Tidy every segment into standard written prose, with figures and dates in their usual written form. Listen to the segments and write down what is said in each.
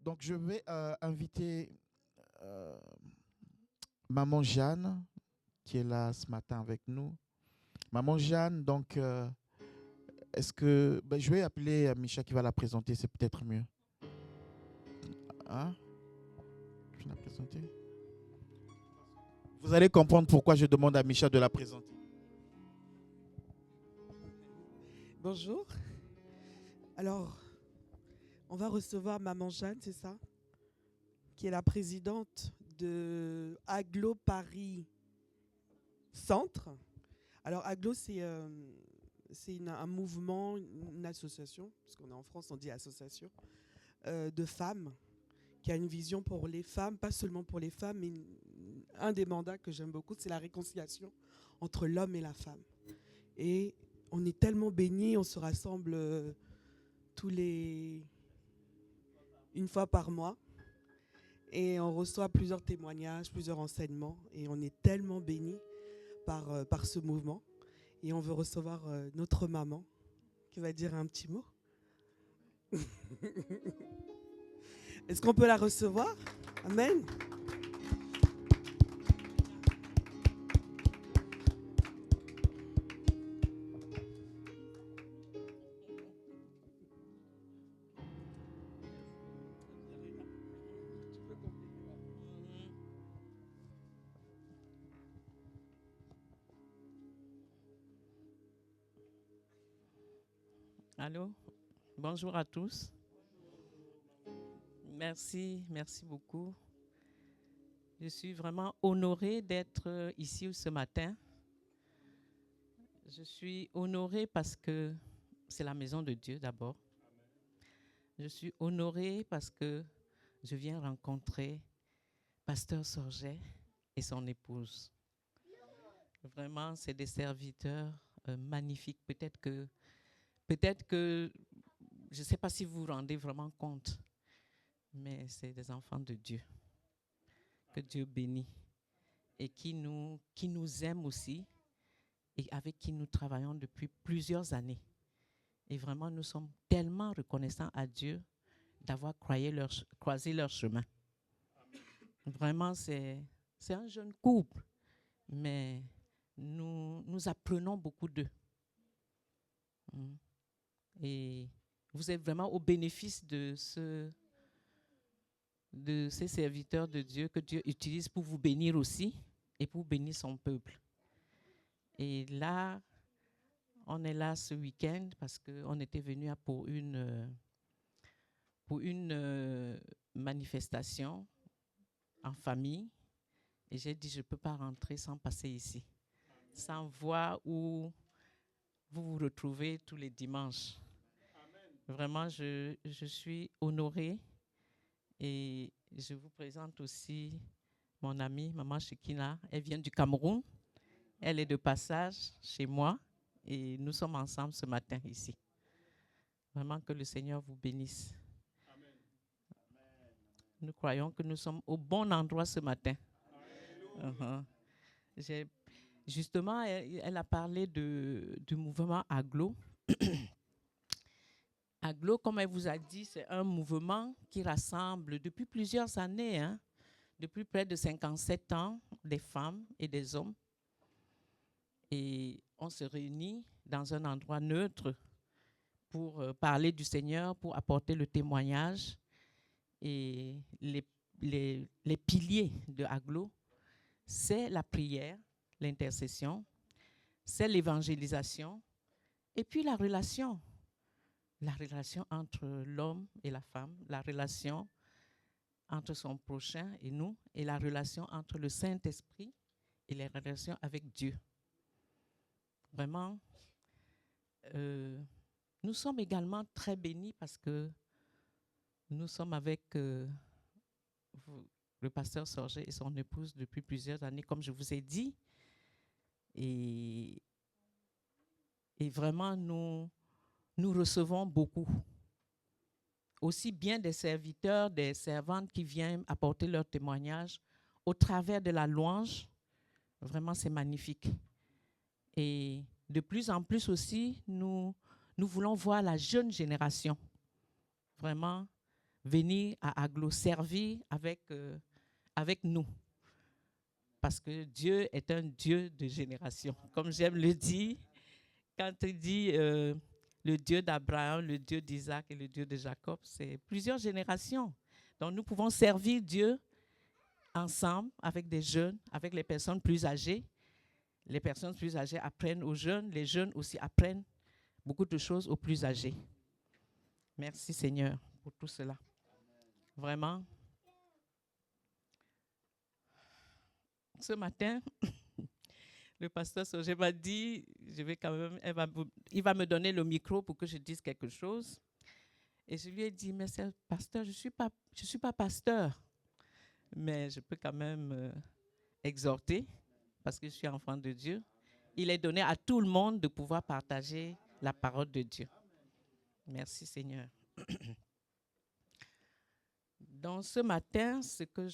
Donc, je vais inviter euh, Maman Jeanne, qui est là ce matin avec nous. Maman Jeanne, donc, est-ce que... ben, je vais appeler Micha qui va la présenter, c'est peut-être mieux. Hein? Je vais la présenter. Vous allez comprendre pourquoi je demande à Micha de la présenter. Bonjour. Alors, on va recevoir Maman Jeanne, c'est ça? Qui est la présidente de Aglo Paris Centre. Alors, Aglo, c'est un mouvement, une association, parce qu'on est en France, on dit association, de femmes, qui a une vision pour les femmes, pas seulement pour les femmes, mais un des mandats que j'aime beaucoup, c'est la réconciliation entre l'homme et la femme. Et on est tellement bénis, on se rassemble une fois par mois et on reçoit plusieurs témoignages, plusieurs enseignements et on est tellement bénis par ce mouvement et on veut recevoir notre maman qui va dire un petit mot. Est-ce qu'on peut la recevoir? Amen. Allô, bonjour à tous. Merci beaucoup. Je suis vraiment honorée d'être ici ce matin. Je suis honorée parce que c'est la maison de Dieu d'abord. Je suis honorée parce que je viens rencontrer Pasteur Sorget et son épouse. Vraiment, c'est des serviteurs magnifiques. Peut-être que, je ne sais pas si vous vous rendez vraiment compte, mais c'est des enfants de Dieu, que Dieu bénit et qui nous aiment aussi et avec qui nous travaillons depuis plusieurs années. Et vraiment, nous sommes tellement reconnaissants à Dieu d'avoir croisé leur chemin. Vraiment, c'est un jeune couple, mais nous apprenons beaucoup d'eux. Et vous êtes vraiment au bénéfice de ces serviteurs de Dieu que Dieu utilise pour vous bénir aussi et pour bénir son peuple. Et là, on est là ce week-end parce qu'on était venu pour une manifestation en famille. Et j'ai dit, je ne peux pas rentrer sans passer ici, sans voir où vous vous retrouvez tous les dimanches. Vraiment, je suis honorée et je vous présente aussi mon amie, Maman Shekina. Elle vient du Cameroun. Elle est de passage chez moi et nous sommes ensemble ce matin ici. Vraiment que le Seigneur vous bénisse. Amen. Nous croyons que nous sommes au bon endroit ce matin. Justement, elle a parlé du mouvement Aglo. Aglo, comme elle vous a dit, c'est un mouvement qui rassemble depuis plusieurs années, depuis près de 57 ans, des femmes et des hommes. Et on se réunit dans un endroit neutre pour parler du Seigneur, pour apporter le témoignage. Et les piliers de Aglo, c'est la prière, l'intercession, c'est l'évangélisation et puis la relation entre l'homme et la femme, la relation entre son prochain et nous, et la relation entre le Saint-Esprit et les relations avec Dieu. Vraiment, nous sommes également très bénis parce que nous sommes avec le pasteur Sorget et son épouse depuis plusieurs années, comme je vous ai dit. Et vraiment, nous recevons beaucoup. Aussi bien des serviteurs, des servantes qui viennent apporter leur témoignage au travers de la louange. Vraiment, c'est magnifique. Et de plus en plus aussi, nous voulons voir la jeune génération vraiment venir à Aglo, servir avec nous. Parce que Dieu est un Dieu de génération. Comme j'aime le dire, quand il dit le Dieu d'Abraham, le Dieu d'Isaac et le Dieu de Jacob, c'est plusieurs générations. Donc nous pouvons servir Dieu ensemble avec des jeunes, avec les personnes plus âgées. Les personnes plus âgées apprennent aux jeunes, les jeunes aussi apprennent beaucoup de choses aux plus âgés. Merci Seigneur pour tout cela. Vraiment. Ce matin, le pasteur Sogé m'a dit, il va me donner le micro pour que je dise quelque chose. Et je lui ai dit, mais pasteur, je suis pas pasteur, mais je peux quand même exhorter parce que je suis enfant de Dieu. Il est donné à tout le monde de pouvoir partager la parole de Dieu. Merci Seigneur. Dans ce matin, ce que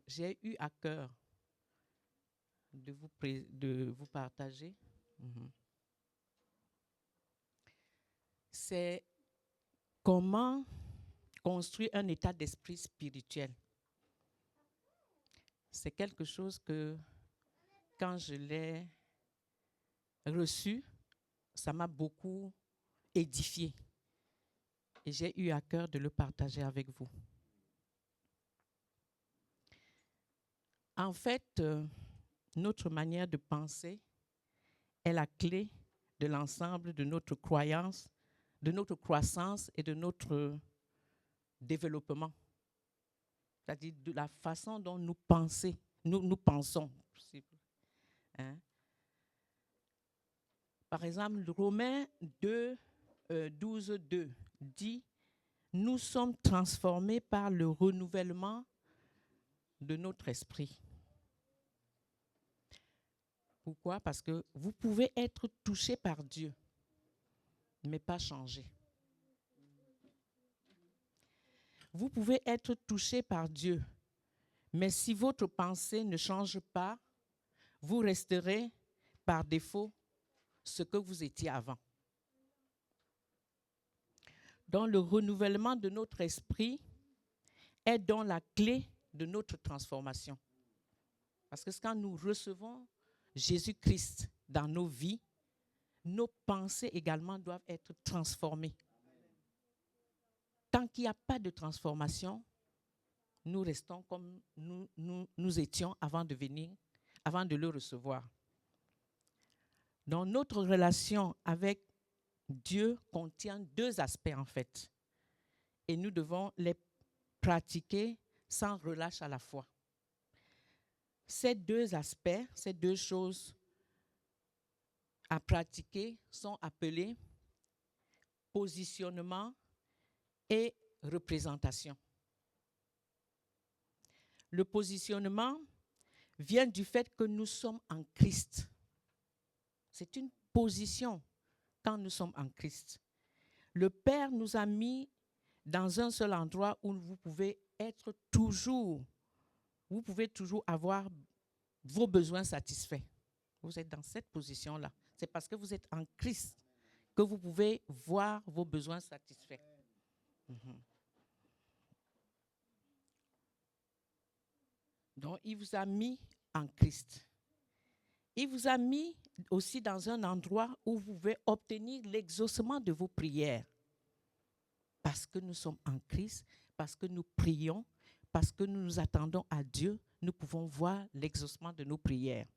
j'ai eu à cœur de vous partager, c'est comment construire un état d'esprit spirituel. C'est quelque chose que, quand je l'ai reçu, ça m'a beaucoup édifié. Et j'ai eu à cœur de le partager avec vous. En fait, notre manière de penser est la clé de l'ensemble de notre croyance, de notre croissance et de notre développement. C'est-à-dire de la façon dont nous pensons. Hein? Par exemple, Romains 12:2 dit « Nous sommes transformés par le renouvellement de notre esprit ». Pourquoi? Parce que vous pouvez être touché par Dieu, mais pas changé. Vous pouvez être touché par Dieu, mais si votre pensée ne change pas, vous resterez par défaut ce que vous étiez avant. Donc, le renouvellement de notre esprit est donc la clé de notre transformation. Parce que quand nous recevons Jésus-Christ dans nos vies, nos pensées également doivent être transformées. Tant qu'il n'y a pas de transformation, nous restons comme nous étions avant de le recevoir. Donc, notre relation avec Dieu contient deux aspects en fait. Et nous devons les pratiquer sans relâche à la fois. Ces deux aspects, ces deux choses à pratiquer sont appelés positionnement et représentation. Le positionnement vient du fait que nous sommes en Christ. C'est une position quand nous sommes en Christ. Le Père nous a mis dans un seul endroit où vous pouvez toujours avoir vos besoins satisfaits. Vous êtes dans cette position-là. C'est parce que vous êtes en Christ que vous pouvez voir vos besoins satisfaits. Donc, il vous a mis en Christ. Il vous a mis aussi dans un endroit où vous pouvez obtenir l'exaucement de vos prières. Parce que nous sommes en Christ, parce que nous prions, parce que nous nous attendons à Dieu, nous pouvons voir l'exaucement de nos prières.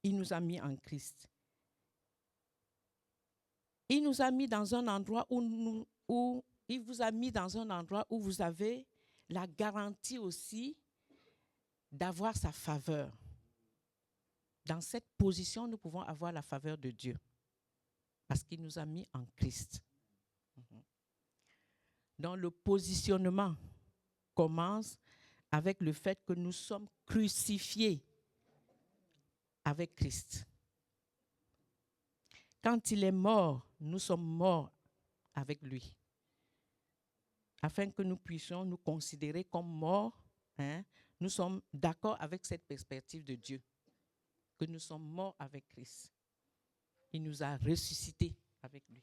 Il nous a mis en Christ. Il nous a mis dans un endroit il vous a mis dans un endroit où vous avez la garantie aussi d'avoir sa faveur. Dans cette position, nous pouvons avoir la faveur de Dieu parce qu'il nous a mis en Christ. Donc le positionnement commence avec le fait que nous sommes crucifiés avec Christ. Quand il est mort, nous sommes morts avec lui. Afin que nous puissions nous considérer comme morts, nous sommes d'accord avec cette perspective de Dieu, que nous sommes morts avec Christ. Il nous a ressuscités avec lui.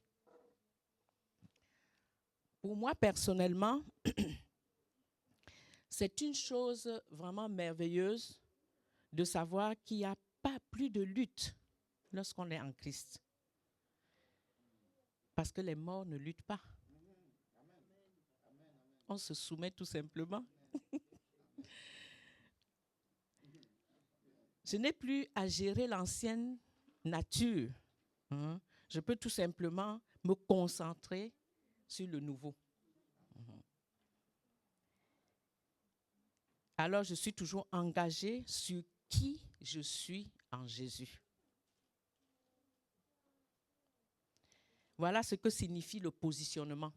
Pour moi, personnellement, c'est une chose vraiment merveilleuse de savoir qu'il n'y a pas plus de lutte lorsqu'on est en Christ. Parce que les morts ne luttent pas. On se soumet tout simplement. Je n'ai plus à gérer l'ancienne nature. Hein. Je peux tout simplement me concentrer sur le nouveau. Alors, je suis toujours engagée sur qui je suis en Jésus. Voilà ce que signifie le positionnement.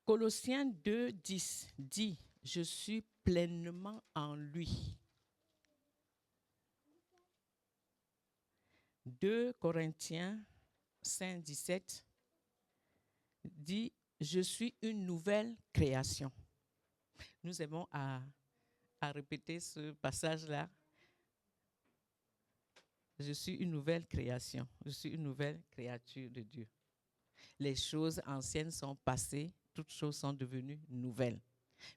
Colossiens 2:10 dit « Je suis pleinement en lui ». 2 Corinthiens 5:17 dit « Je suis une nouvelle création ». Nous aimons à répéter ce passage-là. Je suis une nouvelle création. Je suis une nouvelle créature de Dieu. Les choses anciennes sont passées, toutes choses sont devenues nouvelles.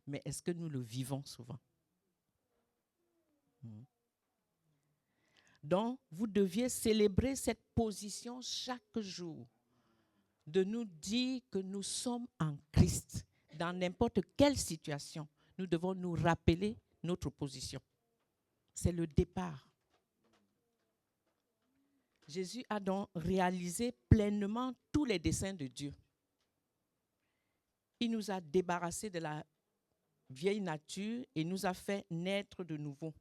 Mais est-ce que nous le vivons souvent? Donc, vous deviez célébrer cette position chaque jour, de nous dire que nous sommes en Christ. Dans n'importe quelle situation, nous devons nous rappeler notre position. C'est le départ. Jésus a donc réalisé pleinement tous les desseins de Dieu. Il nous a débarrassés de la vieille nature et nous a fait naître de nouveau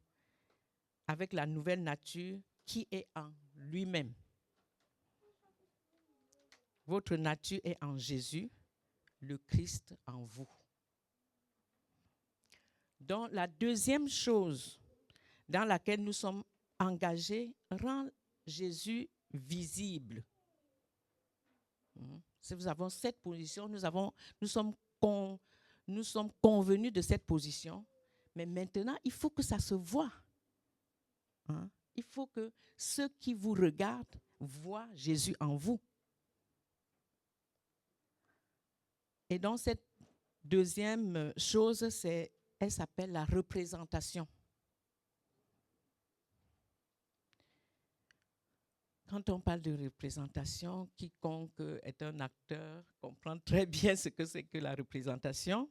avec la nouvelle nature qui est en lui-même. Votre nature est en Jésus, le Christ en vous. Donc, la deuxième chose dans laquelle nous sommes engagés rend Jésus visible. Si nous avons cette position, nous sommes convenus de cette position, mais maintenant, il faut que ça se voie. Il faut que ceux qui vous regardent voient Jésus en vous. Et donc, cette deuxième chose, elle s'appelle la représentation. Quand on parle de représentation, quiconque est un acteur comprend très bien ce que c'est que la représentation,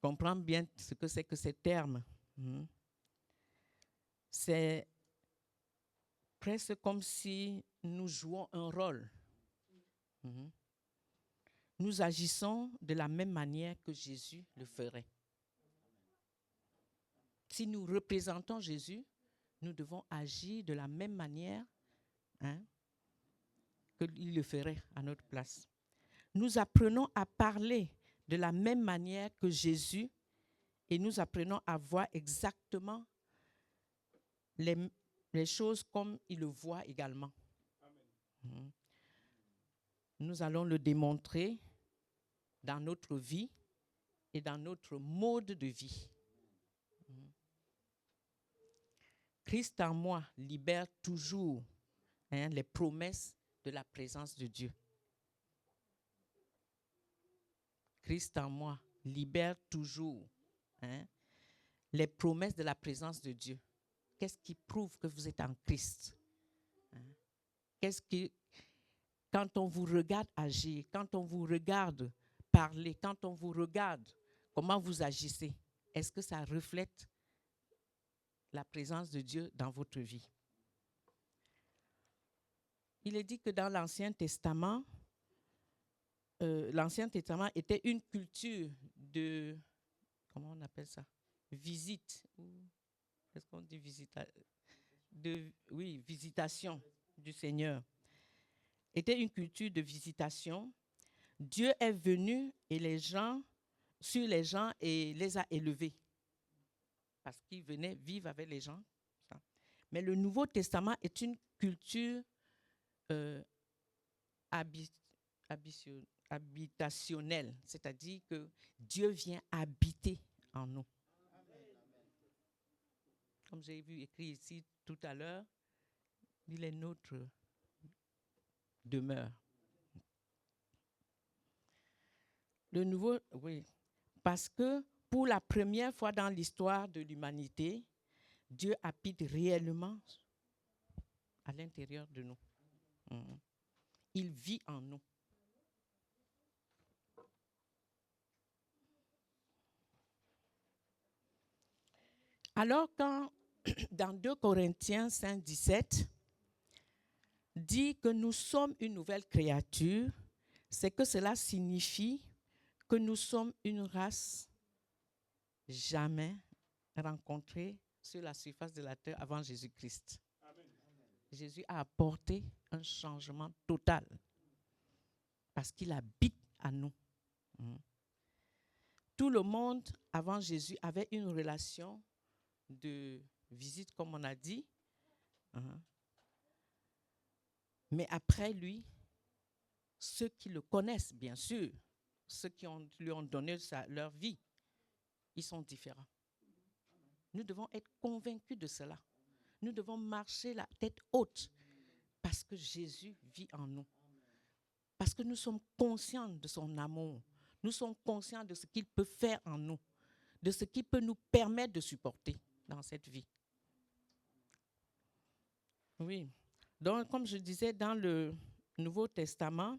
comprend bien ce que c'est que ces termes. C'est presque comme si nous jouons un rôle. Nous agissons de la même manière que Jésus le ferait. Si nous représentons Jésus, nous devons agir de la même manière qu'il le ferait à notre place. Nous apprenons à parler de la même manière que Jésus et nous apprenons à voir exactement les choses comme il le voit également. Nous allons le démontrer dans notre vie et dans notre mode de vie. Christ en moi libère toujours les promesses de la présence de Dieu. Christ en moi libère toujours les promesses de la présence de Dieu. Qu'est-ce qui prouve que vous êtes en Christ? Quand on vous regarde agir, quand on vous regarde parler, quand on vous regarde, comment vous agissez, est-ce que ça reflète la présence de Dieu dans votre vie? Il est dit que dans l'Ancien Testament était une culture de, comment on appelle ça? Visite. Est-ce qu'on dit visitation du Seigneur. Était une culture de visitation. Dieu est venu sur les gens et les a élevés. Parce qu'il venait vivre avec les gens. Mais le Nouveau Testament est une culture habitationnelle. C'est-à-dire que Dieu vient habiter en nous. Comme j'ai vu écrit ici tout à l'heure, il est notre demeure. Le nouveau, oui. Parce que pour la première fois dans l'histoire de l'humanité, Dieu habite réellement à l'intérieur de nous. Il vit en nous. Alors quand, dans 2 Corinthiens 5, 17, dit que nous sommes une nouvelle créature, c'est que cela signifie que nous sommes une race jamais rencontrée sur la surface de la terre avant Jésus-Christ. Jésus a apporté un changement total parce qu'il habite à nous. Tout le monde avant Jésus avait une relation de visite, comme on a dit. Mais après lui, ceux qui le connaissent, bien sûr, ceux qui lui ont donné leur vie, ils sont différents. Nous devons être convaincus de cela. Nous devons marcher la tête haute parce que Jésus vit en nous. Parce que nous sommes conscients de son amour. Nous sommes conscients de ce qu'il peut faire en nous, de ce qu'il peut nous permettre de supporter dans cette vie. Oui. Donc, comme je disais, dans le Nouveau Testament,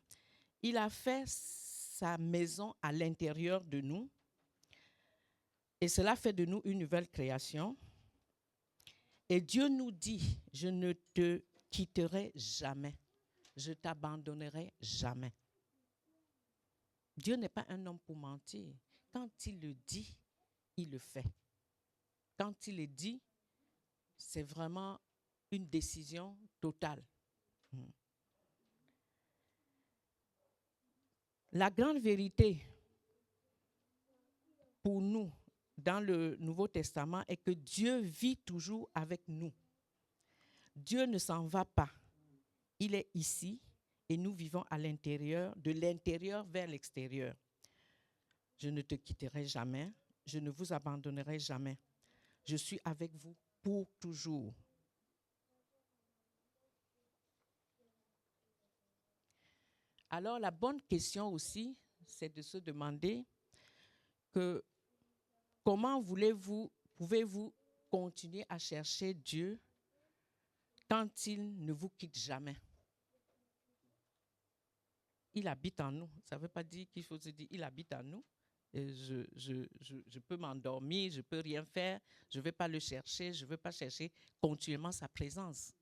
il a fait sa maison à l'intérieur de nous. Et cela fait de nous une nouvelle création. Et Dieu nous dit, je ne te quitterai jamais. Je t'abandonnerai jamais. Dieu n'est pas un homme pour mentir. Quand il le dit, il le fait. Quand il le dit, c'est vraiment une décision totale. La grande vérité pour nous dans le Nouveau Testament est que Dieu vit toujours avec nous. Dieu ne s'en va pas. Il est ici et nous vivons à l'intérieur, de l'intérieur vers l'extérieur. Je ne te quitterai jamais, je ne vous abandonnerai jamais. Je suis avec vous pour toujours. Alors la bonne question aussi, c'est de se demander que comment pouvez-vous continuer à chercher Dieu quand il ne vous quitte jamais? Il habite en nous. Ça ne veut pas dire qu'il faut se dire il habite en nous. Je peux m'endormir, je ne peux rien faire, je ne vais pas le chercher, je ne veux pas chercher continuellement sa présence.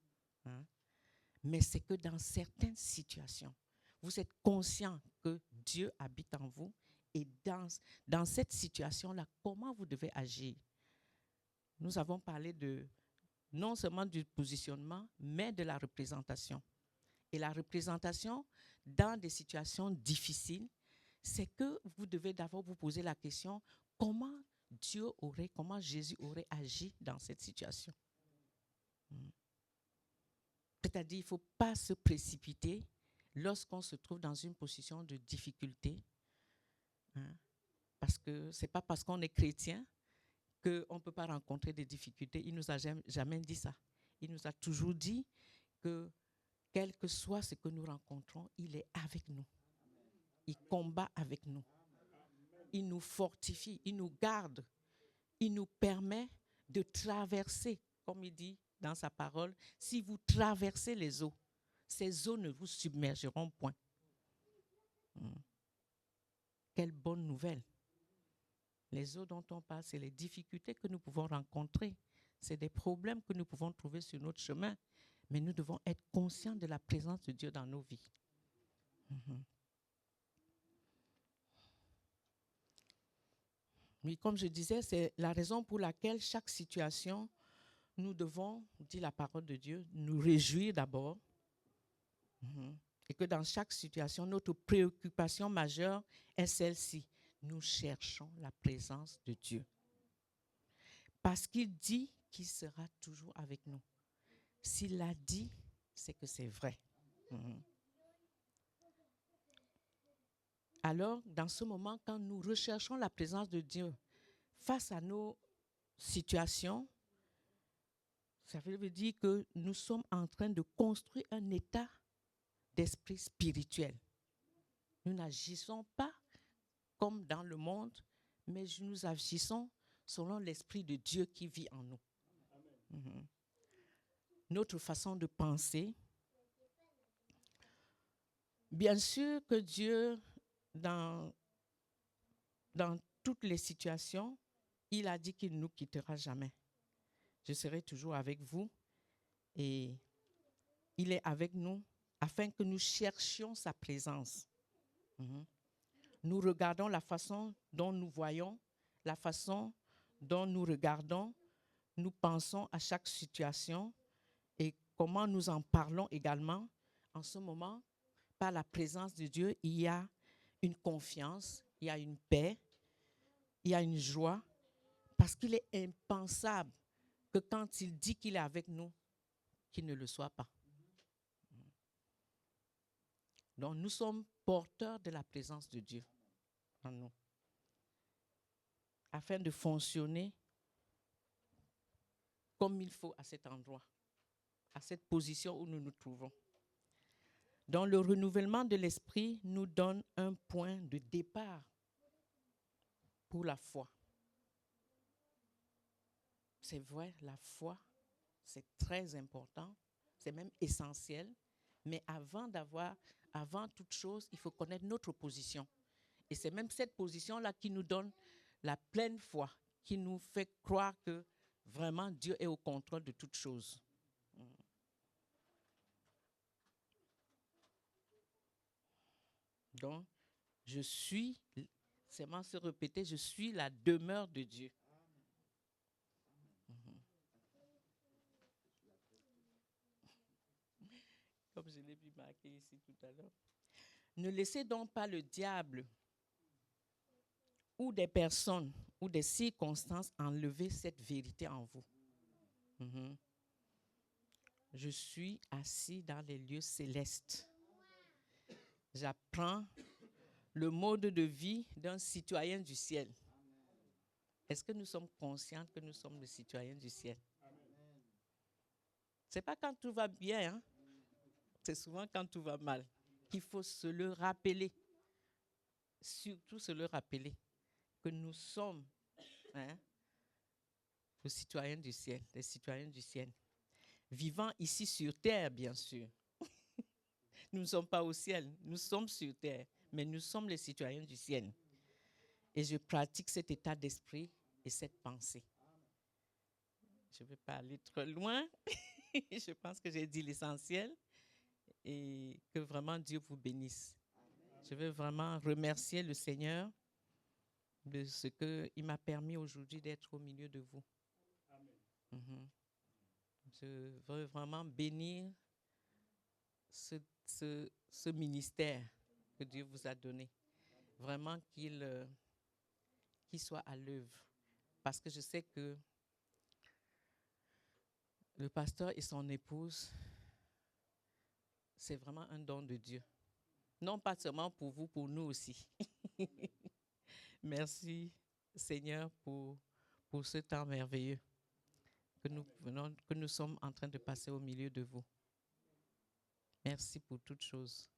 Mais c'est que dans certaines situations, vous êtes conscient que Dieu habite en vous et dans cette situation-là, comment vous devez agir? Nous avons parlé non seulement du positionnement, mais de la représentation. Et la représentation dans des situations difficiles, c'est que vous devez d'abord vous poser la question, comment Jésus aurait agi dans cette situation? C'est-à-dire, il ne faut pas se précipiter lorsqu'on se trouve dans une position de difficulté. Parce que ce n'est pas parce qu'on est chrétien qu'on ne peut pas rencontrer des difficultés. Il ne nous a jamais dit ça. Il nous a toujours dit que quel que soit ce que nous rencontrons, il est avec nous. Il combat avec nous. Il nous fortifie, il nous garde. Il nous permet de traverser, comme il dit dans sa parole, si vous traversez les eaux, ces eaux ne vous submergeront point. Quelle bonne nouvelle. Les eaux dont on parle, c'est les difficultés que nous pouvons rencontrer. C'est des problèmes que nous pouvons trouver sur notre chemin. Mais nous devons être conscients de la présence de Dieu dans nos vies. Oui, comme je disais, c'est la raison pour laquelle chaque situation, nous devons, dit la parole de Dieu, nous réjouir d'abord. Et que dans chaque situation, notre préoccupation majeure est celle-ci. Nous cherchons la présence de Dieu. Parce qu'il dit qu'il sera toujours avec nous. S'il l'a dit, c'est que c'est vrai. Alors, dans ce moment, quand nous recherchons la présence de Dieu face à nos situations, ça veut dire que nous sommes en train de construire un état d'esprit spirituel. Nous n'agissons pas comme dans le monde, mais nous agissons selon l'Esprit de Dieu qui vit en nous. Mhm. Notre façon de penser. Bien sûr que Dieu, dans toutes les situations, il a dit qu'il ne nous quittera jamais. Je serai toujours avec vous et il est avec nous afin que nous cherchions sa présence. Mhm. Nous regardons la façon dont nous voyons, la façon dont nous regardons, nous pensons à chaque situation et comment nous en parlons également. En ce moment, par la présence de Dieu, il y a une confiance, il y a une paix, il y a une joie, parce qu'il est impensable que quand il dit qu'il est avec nous, qu'il ne le soit pas. Donc nous sommes porteurs de la présence de Dieu en nous, afin de fonctionner comme il faut à cet endroit, à cette position où nous nous trouvons. Donc le renouvellement de l'esprit nous donne un point de départ pour la foi. C'est vrai, la foi, c'est très important, c'est même essentiel, mais avant toute chose, il faut connaître notre position. Et c'est même cette position-là qui nous donne la pleine foi, qui nous fait croire que vraiment Dieu est au contrôle de toutes choses. Donc, c'est vraiment se répéter, je suis la demeure de Dieu. Comme je l'ai vu marqué ici tout à l'heure. Ne laissez donc pas le diable ou des personnes ou des circonstances enlever cette vérité en vous. Je suis assis dans les lieux célestes. J'apprends le mode de vie d'un citoyen du ciel. Est-ce que nous sommes conscients que nous sommes des citoyens du ciel? Ce n'est pas quand tout va bien, hein? C'est souvent quand tout va mal qu'il faut se le rappeler. Surtout se le rappeler que nous sommes les citoyens du ciel, les citoyens du ciel. Vivant ici sur terre, bien sûr. Nous ne sommes pas au ciel, nous sommes sur terre, mais nous sommes les citoyens du ciel. Et je pratique cet état d'esprit et cette pensée. Je ne vais pas aller trop loin. Je pense que j'ai dit l'essentiel et que vraiment Dieu vous bénisse. Je veux vraiment remercier le Seigneur de ce qu'il m'a permis aujourd'hui d'être au milieu de vous. Amen. Je veux vraiment bénir ce ministère que Dieu vous a donné. Vraiment qu'il soit à l'œuvre. Parce que je sais que le pasteur et son épouse, c'est vraiment un don de Dieu. Non pas seulement pour vous, pour nous aussi. Merci Seigneur pour ce temps merveilleux que nous sommes en train de passer au milieu de vous. Merci pour toutes choses.